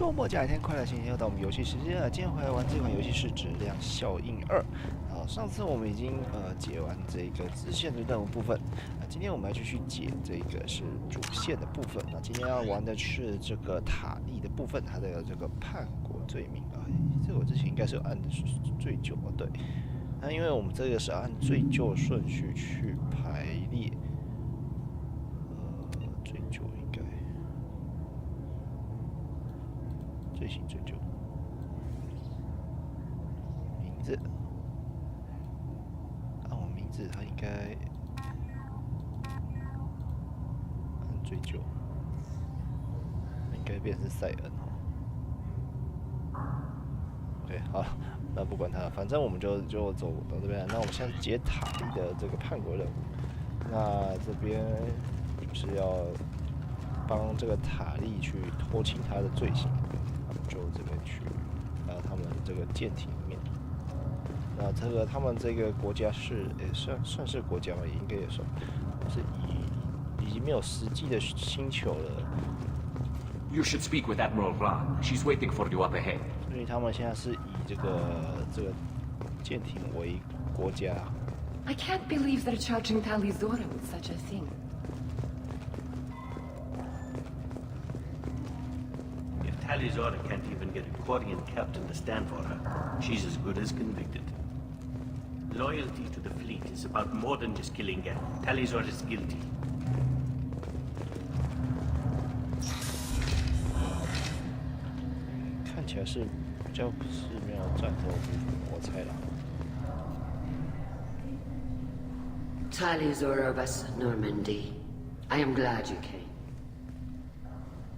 周末假一天快乐星期又到我们游戏时间了。今天回来玩这款游戏是《质量效应2》。好，上次我们已经解完这个支线的任务部分，今天我们要继续解这个是主线的部分。那今天要玩的是这个塔利的部分，它的这个叛国罪名啊，这个我之前应该是有按最久的，对。那因为我们这个是按最旧顺序去排列，最旧应该。最新最旧名字，按我名字，它应该按最旧，应该变成塞恩哦。OK， 好，那不管它了，反正我们就走到这边。那我们现在解塔利的这个叛国任务，那这边是要帮这个塔利去脱清他的罪行。就这边去，他们这个舰艇里面，那这个他们这个国家是，算是国家吗？也应该也算，是已经没有实际的星球了。You should speak with Admiral Ran. She's waiting for you up ahead. 所以他们现在是以这个舰艇为国家。I can't believe they're charging Talizora with such a thing. Talizora can't even get a Quarian captain to stand for her. She's as good as convicted. Loyalty to the fleet is about more than just killing Geth. Talizora is guilty. 看起来是比较是没有战斗部分，我猜啦。Talizora of us, Normandy. I am glad you came.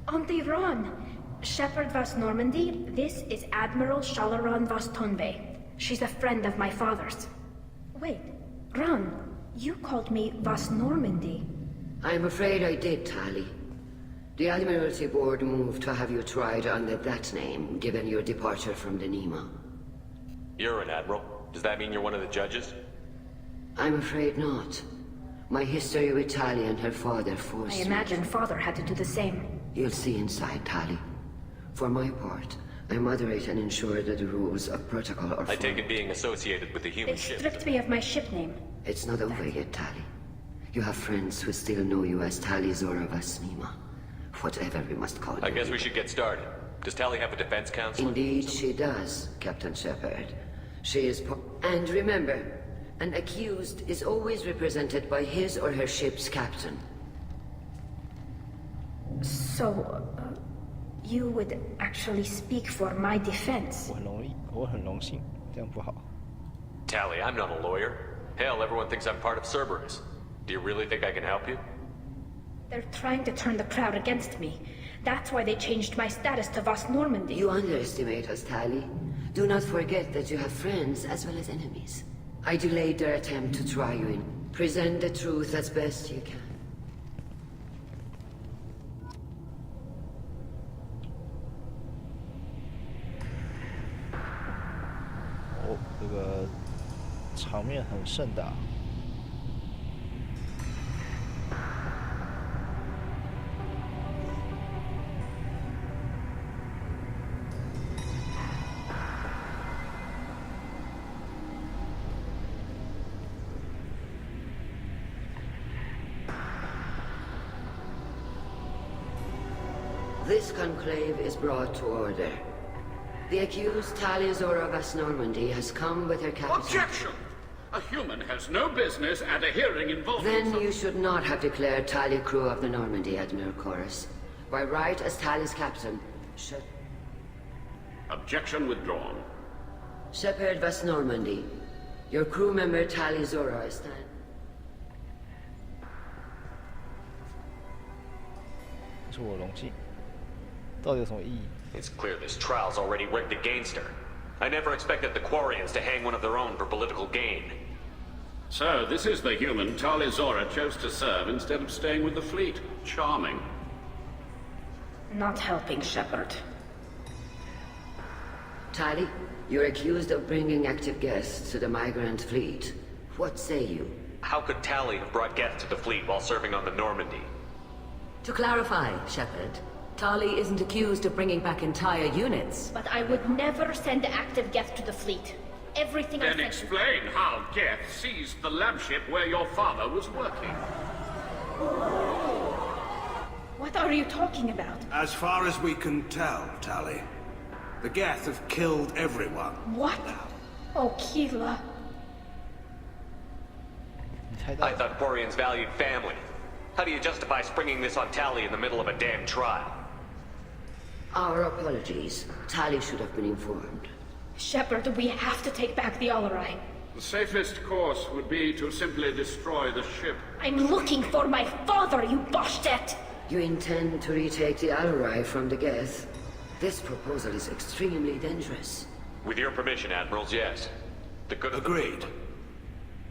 Auntie Ron! Shepherd Vas Normandy, this is Admiral Shalaran Vas Tonbe. She's a friend of my father's. Wait, Ron, you called me Vas Normandy. I'm afraid I did, Tali. The Admiralty Board moved to have you tried under that name, given your departure from the Nima. You're an admiral. Does that mean you're one of the judges? I'm afraid not. My history with Tali and her father forced I imagine father had to do the same. You'll see inside, Tali. For my part, I moderate and ensure that the rules of protocol are followed. I take it being associated with the human They ship. stripped me of my ship name. It's not over yet, Tali. You have friends who still know you as Talizora Vasnima. Whatever we must call you. I guess we should get started. Does Tali have a defense counsel? Indeed, she does, Captain Shepard. She is and remember, an accused is always represented by his or her ship's captain. So, you would actually speak for my defense. 我很荣幸，这样不好。 Tali, I'm not a lawyer. Hell, everyone thinks I'm part of Cerberus. Do you really think I can help you? They're trying to turn the crowd against me. That's why they changed my status to Vas Normandy. You underestimate us, Tali. Do not forget that you have friends as well as enemies. I delayed their attempt to try you in. Present the truth as best you can. 这个场面很盛大。This conclave is brought to order. The accused Talizora Vas Normandy has come with her captain. Objection! A human has no business at a hearing involving... Then you should not have declared Tali crew of the Normandy, Admiral Chorus. By right as Tali's captain, Objection withdrawn. Shepherd Vas Normandy. Your crew member Talizora is stand... 是我荣幸。到底有什么意义？ It's clear this trial's already rigged against her. I never expected the Quarians to hang one of their own for political gain. So, this is the human Talizora chose to serve instead of staying with the fleet. Charming. Not helping, Shepard. Tali, you're accused of bringing active guests to the migrant fleet. What say you? How could Tali have brought Geth to the fleet while serving on the Normandy? To clarify, Shepard, Tali isn't accused of bringing back entire units. But I would never send active Geth to the fleet. Everything I Then sent... explain how Geth seized the lab ship where your father was working. What are you talking about? As far as we can tell, Tali, the Geth have killed everyone. What? Oh, Keela. I thought Quarians valued family. How do you justify springing this on Tali in the middle of a damn trial? Our apologies. Tali should have been informed. Shepard, we have to take back the Alarai. The safest course would be to simply destroy the ship. I'm looking for my father, you Boshtet! You intend to retake the Alarai from the Geth? This proposal is extremely dangerous. With your permission, Admirals, yes. The good... Agreed.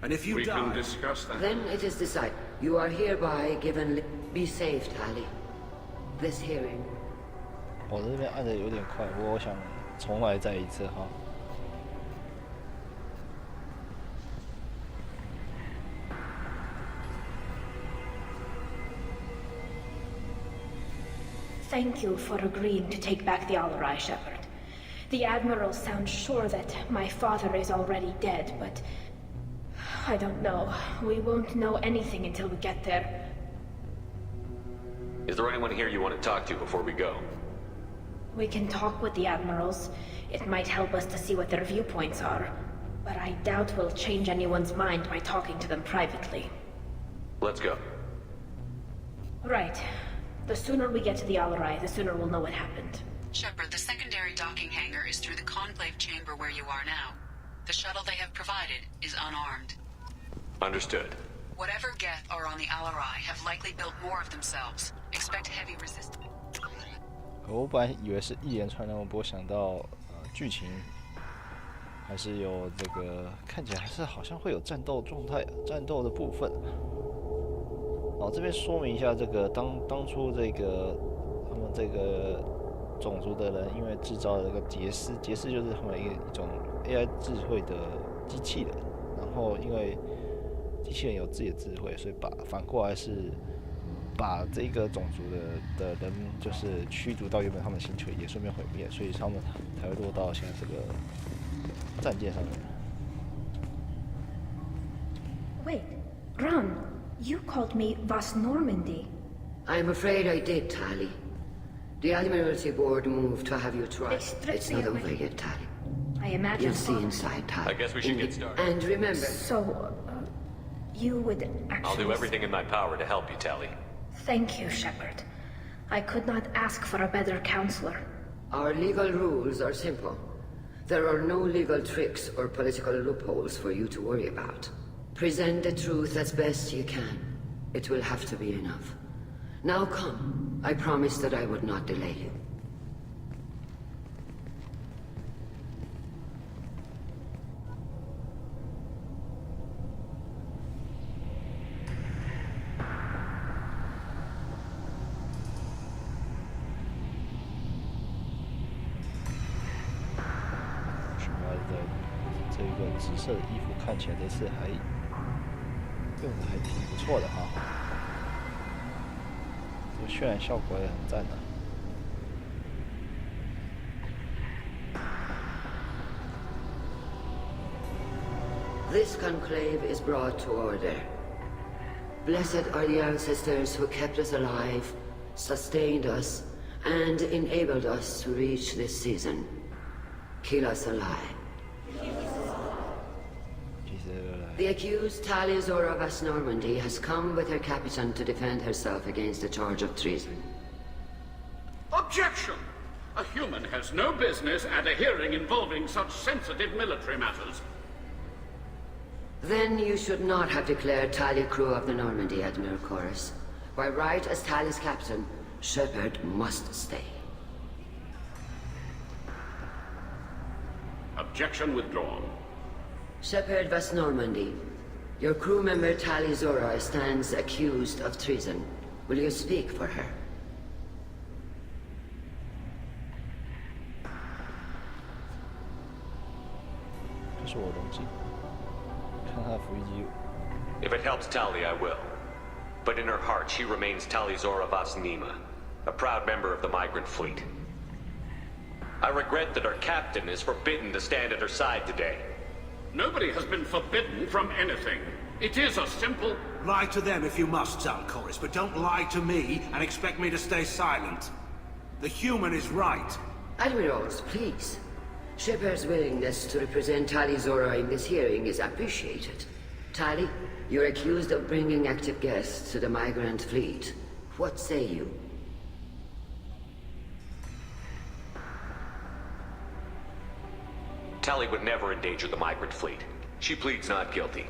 And if you We die... can discuss that. Then it is decided. You are hereby given... Be safe, Tali. This hearing... 我这边按的有点快，我想重来再一次哈。Thank you for agreeing to take back the Alarai, Shepard. The Admiral sounds sure that my father is already dead, but... I don't know. We won't know anything until we get there. Is there anyone here you want to talk to before we go? We can talk with the Admirals. It might help us to see what their viewpoints are. But I doubt we'll change anyone's mind by talking to them privately. Let's go. Right. The sooner we get to the Alarai, the sooner we'll know what happened. Shepard, the secondary docking hangar is through the conclave chamber where you are now. The shuttle they have provided is unarmed. Understood. Whatever Geth are on the Alarai have likely built more of themselves. Expect heavy resistance. 我本来以为是一连串的，我不过想到剧情还是有这个看起来还是好像会有战斗状态、战斗的部分。好，这边说明一下这个当初这个他们这个种族的人，因为制造了这个杰斯就是他们一种 AI 智慧的机器人，然后因为机器人有自己的智慧，所以反过来是把这个种族的人就是驱逐到原本他们星球，也顺便毁灭，所以他们才会落到现在这个战舰上面。Wait, Ron, you called me Vas Normandy. I'm afraid I did, Tali. The Admiralty Board moved to have you tried. It's not over yet, Tali. I imagine... You'll see inside, Tali. I guess we should get started. And remember... So, you would actually... I'll do everything in my power to help you, Tali. Thank you, Shepard. I could not ask for a better counselor. Our legal rules are simple. There are no legal tricks or political loopholes for you to worry about. Present the truth as best you can. It will have to be enough. Now come. I promised that I would not delay you. 这个紫色的衣服看起来这次还用的还挺不错的哈，这个渲染效果也很赞的。This conclave is brought to order. Blessed are the ancestors who kept us alive, sustained us, and enabled us to reach this season. Keep us alive. The accused Tali Zora Vas Normandy has come with her captain to defend herself against a charge of treason. Objection! A human has no business at a hearing involving such sensitive military matters. Then you should not have declared Tali crew of the Normandy, Admiral Chorus. By right as Tali's captain, Shepard must stay. Objection withdrawn. Shepard Vas Normandy, your crew member Tali Zora stands accused of treason. Will you speak for her? If it helps Tali, I will. But in her heart, she remains Tali Zora Vas Nima. a proud member of the migrant fleet. I regret that our captain is forbidden to stand at her side today. Nobody has been forbidden from anything. It is a simple... Lie to them if you must, Zalcoris, but don't lie to me and expect me to stay silent. The human is right. Admirals, please. Shepard's willingness to represent Tali Zora in this hearing is appreciated. Tali, you're accused of bringing active guests to the migrant fleet. What say you? Tali would never endanger the migrant fleet. She pleads not guilty.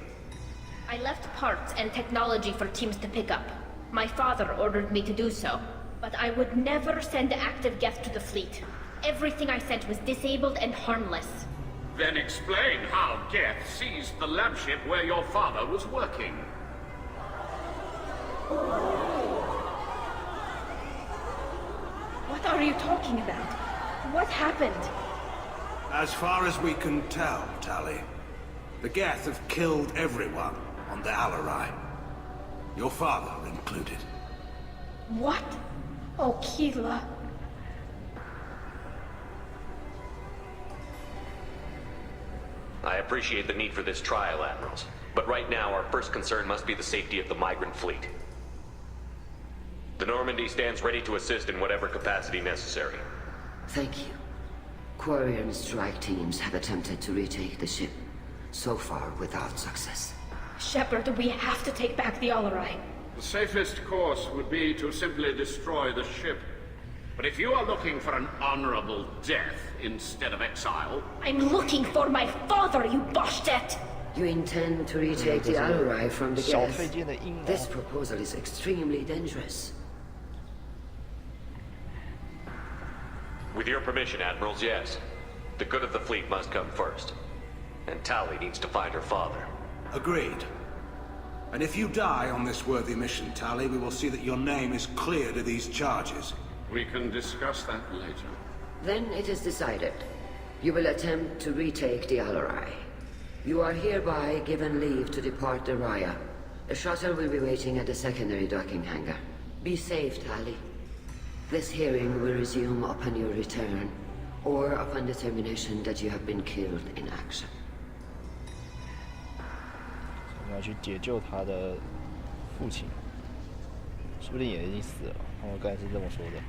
I left parts and technology for teams to pick up. My father ordered me to do so, but I would never send active guests to the fleet. Everything I sent was disabled and harmless. Then explain how Geth seized the lab ship where your father was working. What are you talking about? What happened? As far as we can tell, Tali, the Geth have killed everyone on the Alarai. Your father included. What? Oh, Keela. I appreciate the need for this trial, Admirals. But right now, our first concern must be the safety of the migrant fleet. The Normandy stands ready to assist in whatever capacity necessary. Thank you. Quarry and strike teams have attempted to retake the ship, so far without success. Shepard, we have to take back the Alarai. The safest course would be to simply destroy the ship. But if you are looking for an honorable death instead of exile... I'm looking for my father, you Boshtet! You intend to retake the Alarai from the Geth? This proposal is extremely dangerous. With your permission, Admirals, yes. The good of the fleet must come first. And Tali needs to find her father. Agreed. And if you die on this worthy mission, Tali, we will see that your name is cleared of these charges. We can discuss that later. Then it is decided. You will attempt to retake the Alarai. You are hereby given leave to depart the Raya. A shuttle will be waiting at the secondary docking hangar. Be safe, Tali. This hearing will resume upon your return, or upon determination that you have been killed in action. 我们要去解救他的父亲，说不定也已经死了。我刚才是这么说的，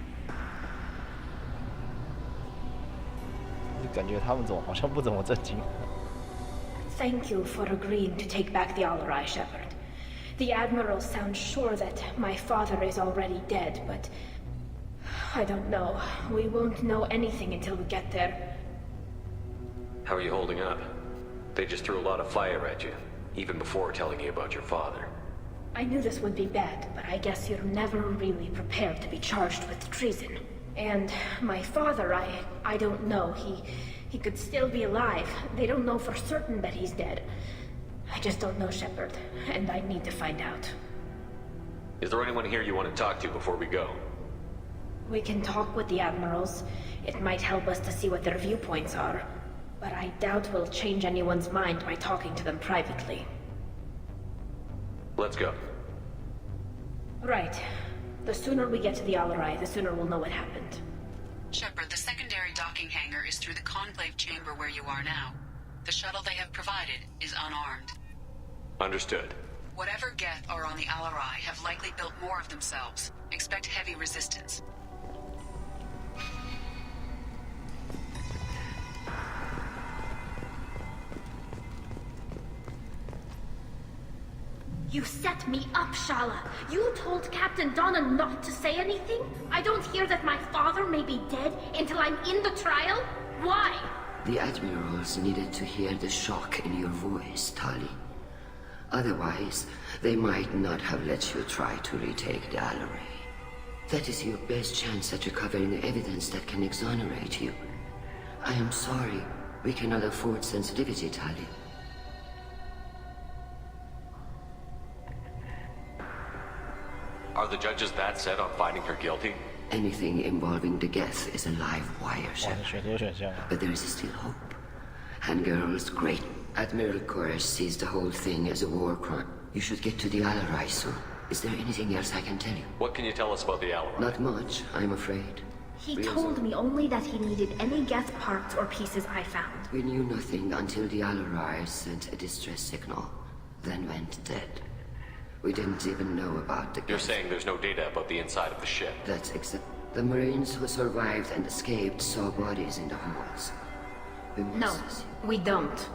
就感觉他们好像不怎么正经。Thank you for agreeing to take back the Alarai, Shepard. The Admiral sounds sure that my father is already dead, but... I don't know. We won't know anything until we get there. How are you holding up? They just threw a lot of fire at you, even before telling you about your father. I knew this would be bad, but I guess you're never really prepared to be charged with treason. And my father, I don't know. He could still be alive. They don't know for certain that he's dead. I just don't know, Shepard, and I need to find out. Is there anyone here you want to talk to before we go? We can talk with the Admirals. It might help us to see what their viewpoints are. But I doubt we'll change anyone's mind by talking to them privately. Let's go. Right. The sooner we get to the Alarai, the sooner we'll know what happened. Shepard, the secondary docking hangar is through the conclave chamber where you are now. The shuttle they have provided is unarmed. Understood. Whatever Geth are on the Alarai have likely built more of themselves. Expect heavy resistance. You set me up, Shala. You told Captain Donna not to say anything? I don't hear that my father may be dead until I'm in the trial? Why? The Admirals needed to hear the shock in your voice, Tali. Otherwise, they might not have let you try to retake the Alarai. That is your best chance at recovering evidence that can exonerate you. I am sorry. We cannot afford sensitivity, Tali. Are the judges that set on finding her guilty? Anything involving the Geth is a live wire, Shepard. But there is still hope. Hangirl's great. Admiral Koresh sees the whole thing as a war crime. You should get to the Alarai soon. Is there anything else I can tell you? What can you tell us about the Alarai? Not much, I'm afraid. He told me only that he needed any Geth parts or pieces I found. We knew nothing until the Alarai sent a distress signal, then went dead. We didn't even know about the Geth. You're saying there's no data about the inside of the ship? That's exact. The Marines who survived and escaped saw bodies in the holds. No, we don't.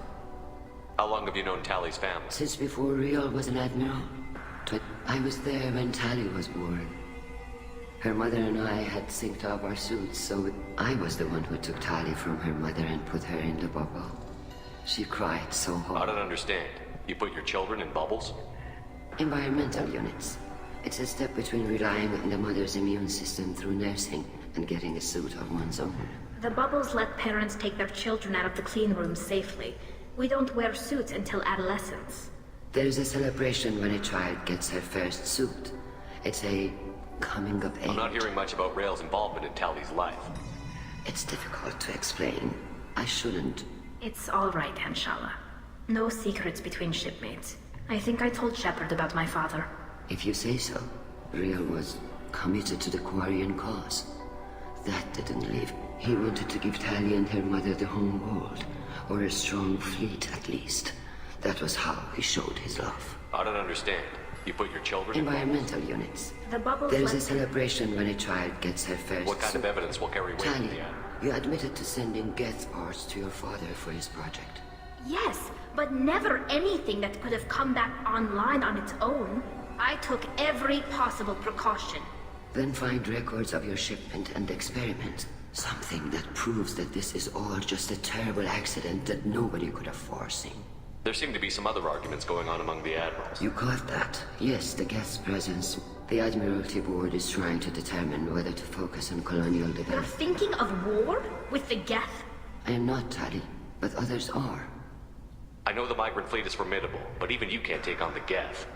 How long have you known Tally's family? Since before Riel was an admiral. I was there when Tally was born. Her mother and I had synced up our suits, so I was the one who took Tally from her mother and put her in the bubble. She cried so hard. I don't understand. You put your children in bubbles? Environmental units. It's a step between relying on the mother's immune system through nursing and getting a suit of one's own. The bubbles let parents take their children out of the clean rooms safely. We don't wear suits until adolescence. There's a celebration when a child gets her first suit. It's a coming of age. I'm not hearing much about Rael's involvement in Tally's life. It's difficult to explain. I shouldn't. It's all right, Anshala. No secrets between shipmates. I think I told Shepard about my father. If you say so. Riel was committed to the Quarian cause. That didn't leave. He wanted to give Tally and her mother the home world, or a strong fleet at least. That was how he showed his love. I don't understand. You put your children Environmental units. The bubbles There's a celebration when a child gets her first. What kind of evidence will carry weight in Tally, the end? you admitted to sending Geth parts to your father for his project. Yes, but never anything that could have come back online on its own. I took every possible precaution. Then find records of your shipment and experiment. Something that proves that this is all just a terrible accident that nobody could have foreseen. There seem to be some other arguments going on among the admirals. You caught that? Yes, the Geth's presence. The Admiralty Board is trying to determine whether to focus on colonial You're development. thinking of war? With the Geth? I am not, Tally, but others are. I know the migrant fleet is formidable, but even you can't take on the Geth.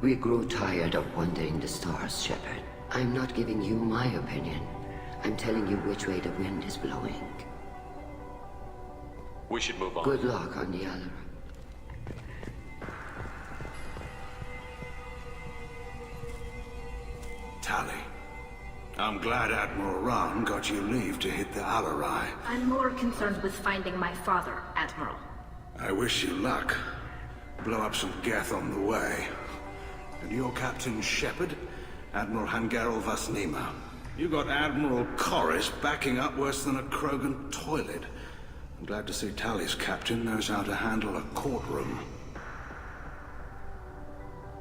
We grow tired of wandering the stars, Shepard. I'm not giving you my opinion. I'm telling you which way the wind is blowing. We should move on. Good luck on the Alarai. Tally, I'm glad Admiral Rahn got you leave to hit the Alarai. I'm more concerned with finding my father, Admiral. I wish you luck. Blow up some Geth on the way. And your Captain Shepard, Admiral Hangarel Vasnima. You got Admiral Corris backing up worse than a Krogan toilet. I'm glad to see Tally's captain knows how to handle a courtroom.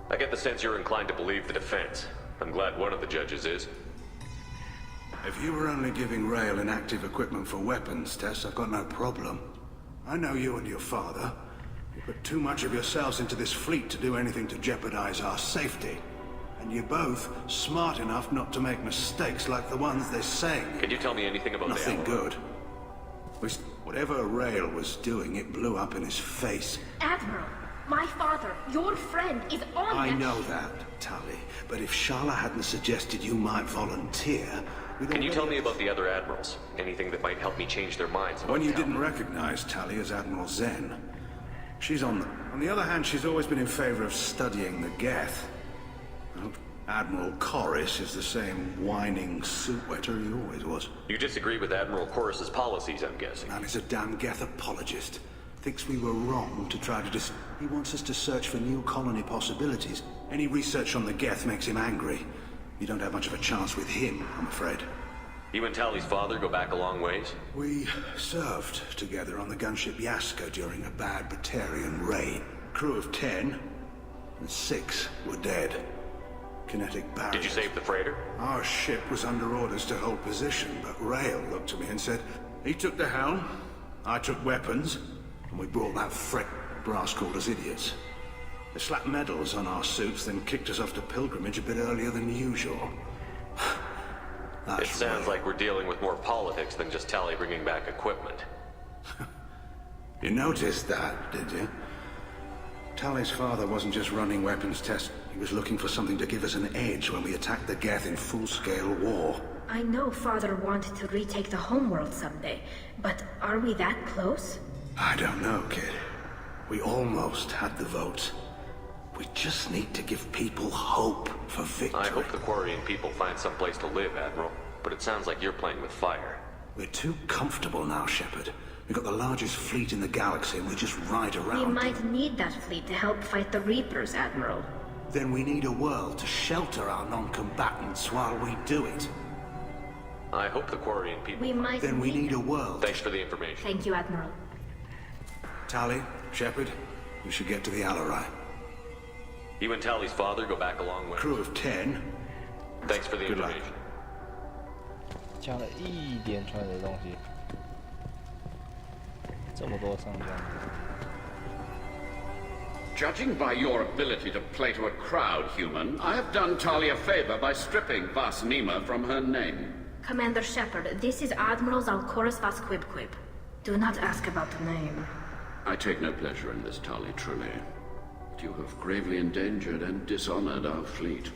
I get the sense you're inclined to believe the defense. I'm glad one of the judges is. If you were only giving Rael inactive equipment for weapons tests, I've got no problem. I know you and your father. You put too much of yourselves into this fleet to do anything to jeopardize our safety. And you're both smart enough not to make mistakes like the ones they're saying. Can you tell me anything about Nothing the good. Whatever Rael was doing, it blew up in his face. Admiral, my father, your friend, is on I that know that, Tally. But if Sharla hadn't suggested you might volunteer... Can you tell me about the other admirals? Anything that might help me change their minds about One you Tally? didn't recognize Tally as Admiral Zen. She's on the... On the other hand, she's always been in favor of studying the Geth. Well, Admiral Corris is the same whining suit-wetter he always was. You disagree with Admiral Corris's policies, I'm guessing. Man is a damn Geth apologist. Thinks we were wrong to try to He wants us to search for new colony possibilities. Any research on the Geth makes him angry. You don't have much of a chance with him, I'm afraid. You and Tally's father go back a long ways? We served together on the gunship Yaska during a bad Batarian raid. Crew of 10, and 6 were dead. Kinetic barriers. Did you save the freighter? Our ship was under orders to hold position, but Rael looked at me and said, he took the helm, I took weapons, and we brought that brass called us idiots. They slapped medals on our suits, then kicked us off to pilgrimage a bit earlier than usual. It sounds like we're dealing with more politics than just Tally bringing back equipment. You noticed that, did you? Tally's father wasn't just running weapons tests. He was looking for something to give us an edge when we attacked the Geth in full-scale war. I know Father wanted to retake the homeworld someday, but are we that close? I don't know, kid. We almost had the votes. We just need to give people hope for victory. I hope the Quarian people find some place to live, Admiral. But it sounds like you're playing with fire. We're too comfortable now, Shepard. We've got the largest fleet in the galaxy and we just ride around. We might need that fleet to help fight the Reapers, Admiral. Then we need a world to shelter our non-combatants while we do it. I hope the Quarian people... Then we need a world. Thanks for the information. Thank you, Admiral. Tali, Shepard, we should get to the Alarai. You and Tally's father go back a long way. Crew of 10. Thanks for the Good luck. information. 加了一连串的东西，这么多上将。 Judging by your ability to play to a crowd, human, I have done Tali a favor by stripping Vas Nima from her name. Commander Shepard, this is Admiral Zalkorus Vas Quibquib. Do not ask about the name. I take no pleasure in this, Tali, truly. But you have gravely endangered and dishonored our fleet.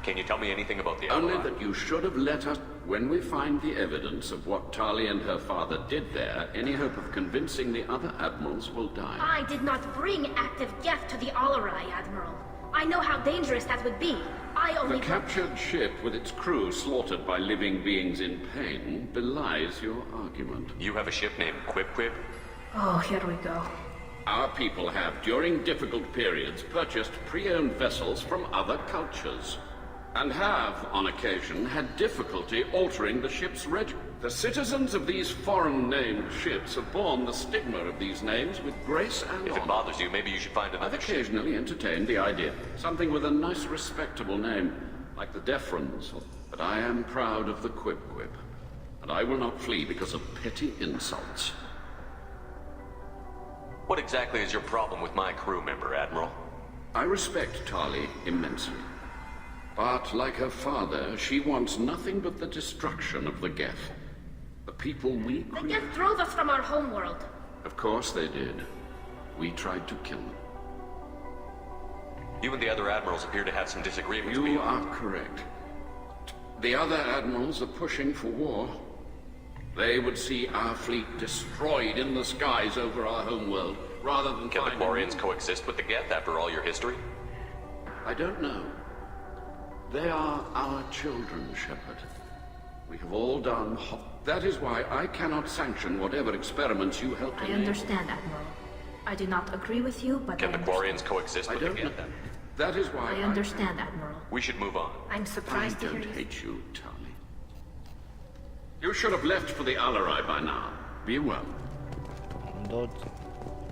Can you tell me anything about the Only Alarai? that you should have let us... When we find the evidence of what Tali and her father did there, any hope of convincing the other admirals will die. I did not bring active Geth to the Alarai, Admiral. I know how dangerous that would be. I only... The captured ship with its crew slaughtered by living beings in pain belies your argument. You have a ship named Quib? Oh, here we go. Our people have, during difficult periods, purchased pre-owned vessels from other cultures. And have, on occasion, had difficulty altering the ship's reg. The citizens of these foreign-named ships have borne the stigma of these names with grace and If honor. it bothers you, maybe you should find I've another ship. occasionally entertained the idea. Something with a nice, respectable name, like the Defrons. But I am proud of the Quib, and I will not flee because of petty insults. What exactly is your problem with my crew member, Admiral? I respect Tali immensely. But, like her father, she wants nothing but the destruction of the Geth. The people we The created. Geth drove us from our homeworld. Of course they did. We tried to kill them. You and the other admirals appear to have some disagreements. You are correct. The other admirals are pushing for war. They would see our fleet destroyed in the skies over our homeworld, rather than Can the find Quarians coexist with the Geth after all your history? I don't know. They are our children, Shepard. We have all done... That is why I cannot sanction whatever experiments you helped I enable. understand, Admiral. I do not agree with you, but Can the Quarians coexist I with the don't know. Geth then? That is why I understand, Admiral. We should move on. I'm I surprised to hear don't you... hate you, Tali. You should have left for the Alarai by now. Be well. 我们都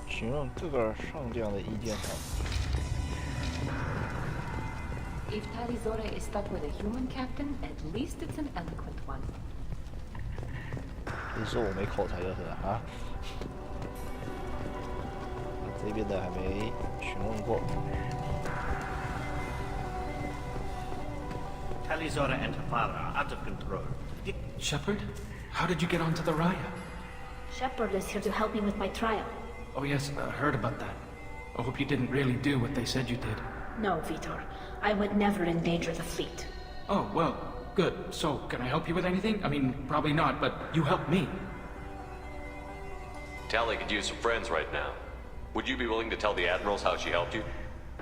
询问各个上将的意见好。 If Talizora is stuck with a human captain, at least it's an eloquent one. 你说我没口才就是了啊。这边的还没询问过。 Talizora and her father are out of control. Shepard? How did you get onto the Raya? Shepard is here to help me with my trial. Oh yes, I heard about that. I hope you didn't really do what they said you did. No, Vitor. I would never endanger the fleet. Oh, well, good. So, can I help you with anything? I mean, probably not, but you helped me. Tally could use some friends right now. Would you be willing to tell the admirals how she helped you?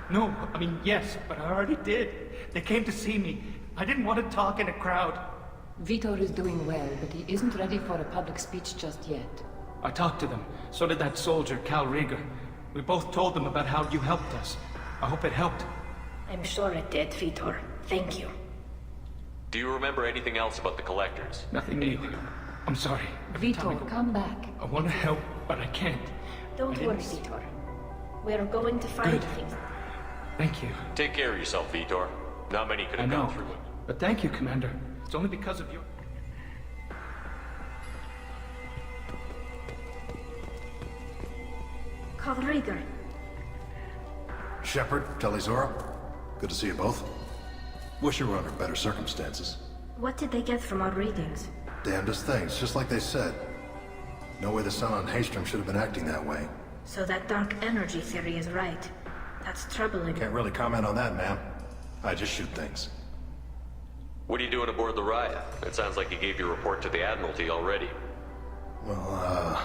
No, I mean, yes, but I already did. They came to see me. I didn't want to talk in a crowd. Vitor is doing well, but he isn't ready for a public speech just yet. I talked to them. So did that soldier, Cal Rieger. We both told them about how you helped us. I hope it helped. I'm sure it did, Vitor. Thank you. Do you remember anything else about the Collectors? Nothing new. I'm sorry. Every time I Vitor, go- come back. I want to help, but I can't. Don't I didn't worry, s- Vitor. We're going to find Good. things. Thank you. Take care of yourself, Vitor. Not many could I have know. gone through it. But thank you, Commander. It's only because of you. Cal Rieger. Shepard, Talizora, good to see you both. Wish you were under better circumstances. What did they get from our readings? Damnedest things, just like they said. No way the Sun on Haystrom should have been acting that way. So that dark energy theory is right. That's troubling. Can't really comment on that, ma'am. I just shoot things. What are you doing aboard the Raya? It sounds like you gave your report to the Admiralty already. Well, I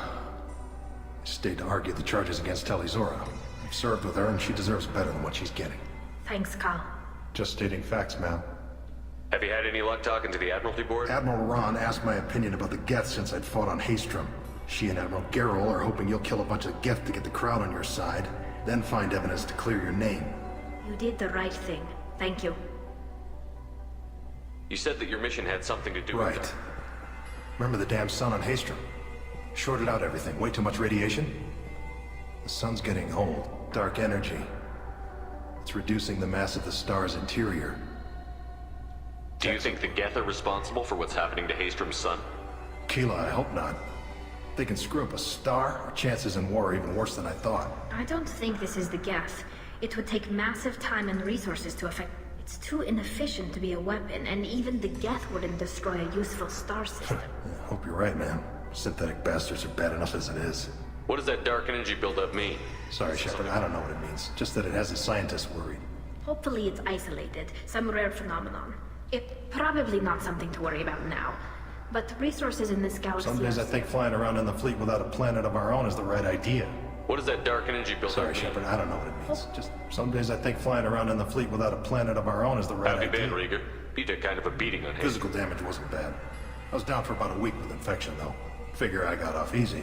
stayed to argue the charges against Talizora. I've served with her, and she deserves better than what she's getting. Thanks, Cal. Just stating facts, ma'am. Have you had any luck talking to the Admiralty Board? Admiral Ron asked my opinion about the Geth since I'd fought on Haystrom. She and Admiral Gerrel are hoping you'll kill a bunch of Geth to get the crowd on your side, then find evidence to clear your name. You did the right thing. Thank you. You said that your mission had something to do with Right. it. Remember the damn sun on Haystrom? Shorted out everything. Way too much radiation? The sun's getting old. Dark energy. It's reducing the mass of the star's interior. Do you think the Geth are responsible for what's happening to Haystrom's sun? Keela, I hope not. If they can screw up a star, our chances in war are even worse than I thought. I don't think this is the Geth. It would take massive time and resources to affect... It's too inefficient to be a weapon, and even the Geth wouldn't destroy a useful star system. I hope you're right, man. Synthetic bastards are bad enough as it is. What does that dark energy buildup mean? Sorry, Shepard, I don't know what it means. Just that it has the scientists worried. Hopefully it's isolated, some rare phenomenon. It's probably not something to worry about now. But resources in this galaxy... Some days I think flying around in the fleet without a planet of our own is the right idea. What does that dark energy buildup Sorry, mean? Shepard, I don't know what it means. Just some days I think flying around in the fleet without a planet of our own is the right How have you idea. been, Rieger? You took kind of a beating on Haystrom. Physical damage wasn't bad. I was down for about a week with infection, though. Figure I got off easy.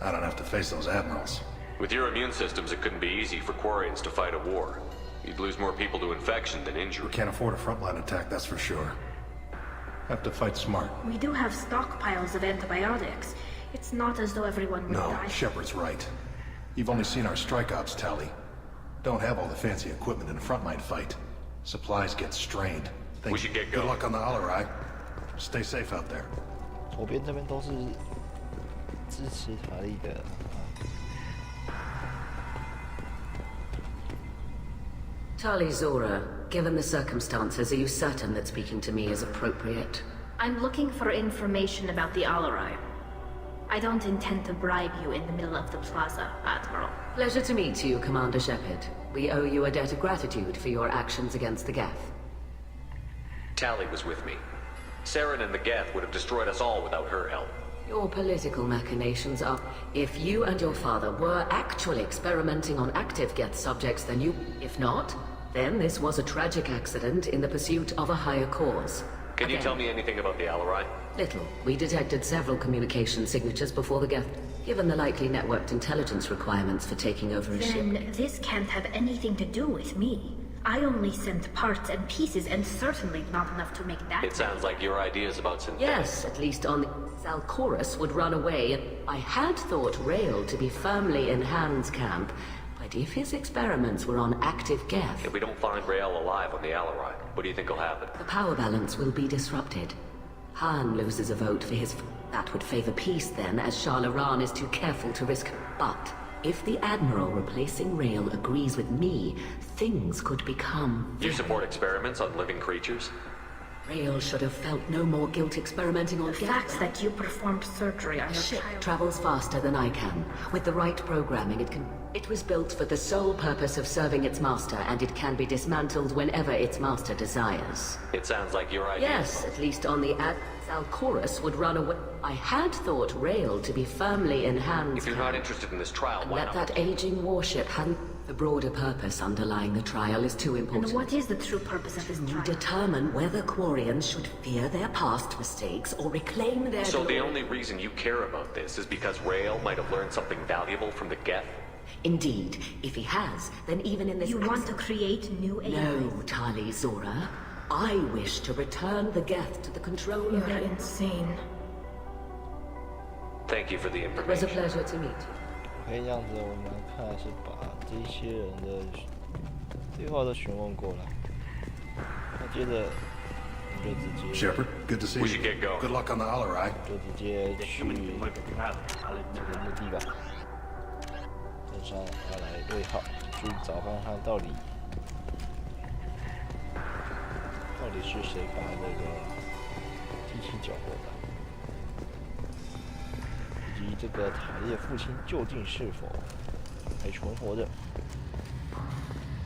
I don't have to face those admirals. With your immune systems, it couldn't be easy for Quarians to fight a war. You'd lose more people to infection than injury. We can't afford a frontline attack, that's for sure. Have to fight smart. We do have stockpiles of antibiotics. It's not as though everyone would No, die. Shepard's right. You've only seen our strike ops tally. Don't have all the fancy equipment in a frontline fight. Supplies get strained. We should get Good going. luck on the Alarai. Stay safe out there. 左边这边都是支持塔利的。Tali Zora, given the circumstances, are you certain that speaking to me is appropriate? I'm looking for information about the Alarai. I don't intend to bribe you in the middle of the plaza, Admiral. Pleasure to meet you, Commander Shepard. We owe you a debt of gratitude for your actions against the Geth. Tali was with me. Saren and the Geth would have destroyed us all without her help. Your political machinations are... If you and your father were actually experimenting on active Geth subjects, then you... If not, then this was a tragic accident in the pursuit of a higher cause. Can you tell me anything about the Alarai? Little. We detected several communication signatures before the Geth, given the likely networked intelligence requirements for taking over a ship. Then this can't have anything to do with me. I only sent parts and pieces, and certainly not enough to make that... It sounds like your ideas about synthetic... Yes, at least on... Zalcorus would run away, and I had thought Rail to be firmly in Han's camp, but if his experiments were on active Geth... If we don't find Rael alive on the Alarai, what do you think will happen? The power balance will be disrupted. Han loses a vote for his... That would favor peace then, as Shah Laran is too careful to risk... But if the Admiral replacing Rail agrees with me, things could become... Do you support experiments on living creatures? Rail should have felt no more guilt experimenting on The fact that you performed surgery on your ship child... travels faster than I can. With the right programming, it can... It was built for the sole purpose of serving its master, and it can be dismantled whenever its master desires. It sounds like your ideas... Yes, at least on the Zalcorus would run away. I had thought Rail to be firmly in Han's If you're not interested in this trial, and why let not? that aging warship hand... The broader purpose underlying the trial is too important. And what is the true purpose of this You trial? determine whether Quarians should fear their past mistakes or reclaim their... So the glory. only reason you care about this is because Rael might have learned something valuable from the Geth? Indeed. If he has, then even in this... You want to create new AI? No, Tali Zora. I wish to return the Geth to the control of... You're insane. Thank you for the It was a information. pleasure to meet you. OK，这样子我们看是把这些人的对话都询问过了，那接着我们就直接 Shepard, good to see We you. should get going. Good luck on the Alarai. 就直接去这个目的吧，登上阿莱瑞号，去找看看到底是谁把那个机器缴获的。以及这个塔利的父亲究竟是否还存活着？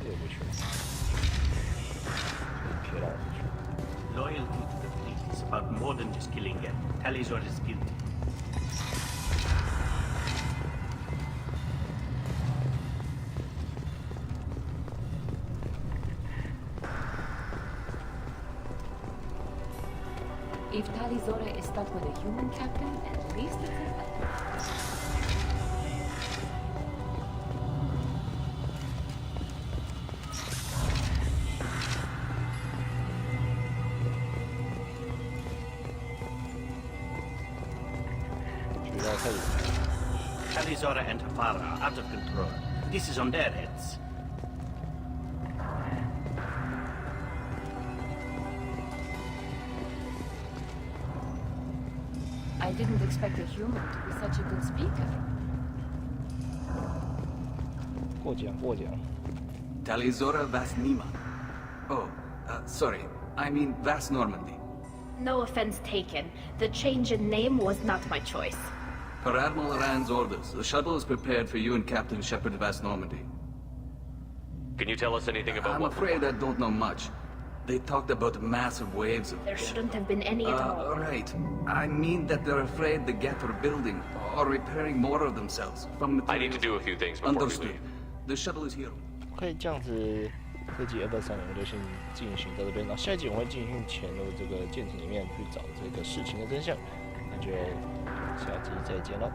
又回去了，瞥到我们去。 Loyalty to the fleet is about more than just killing Geth. Tali Zora is guilty. stuck with a human captain, at least it's an element. 学到这里。 Talizora and Tafara are out of control. This is on their heads. I didn't expect a human to be such a good speaker. 过奖过奖。 Talizora Vas Nima. Oh, sorry. I mean Vas Normandy. No offense taken. The change in name was not my choice. Per Admiral Rand's orders, the shuttle is prepared for you and Captain Shepard Vas Normandy. Can you tell us anything about I'm afraid I don't know much. They talked about massive waves of... There shouldn't have been any at all. Right. I mean that they're afraid the Geth are building or repairing more of themselves from materials... I need to do a few things before Understood. we leave. The shuttle is here. 可以这样子，这集2、3我们就先进行到这边，然后下一集我会进行潜入这个舰艇里面去找这个事情的真相，那就下集再见喽。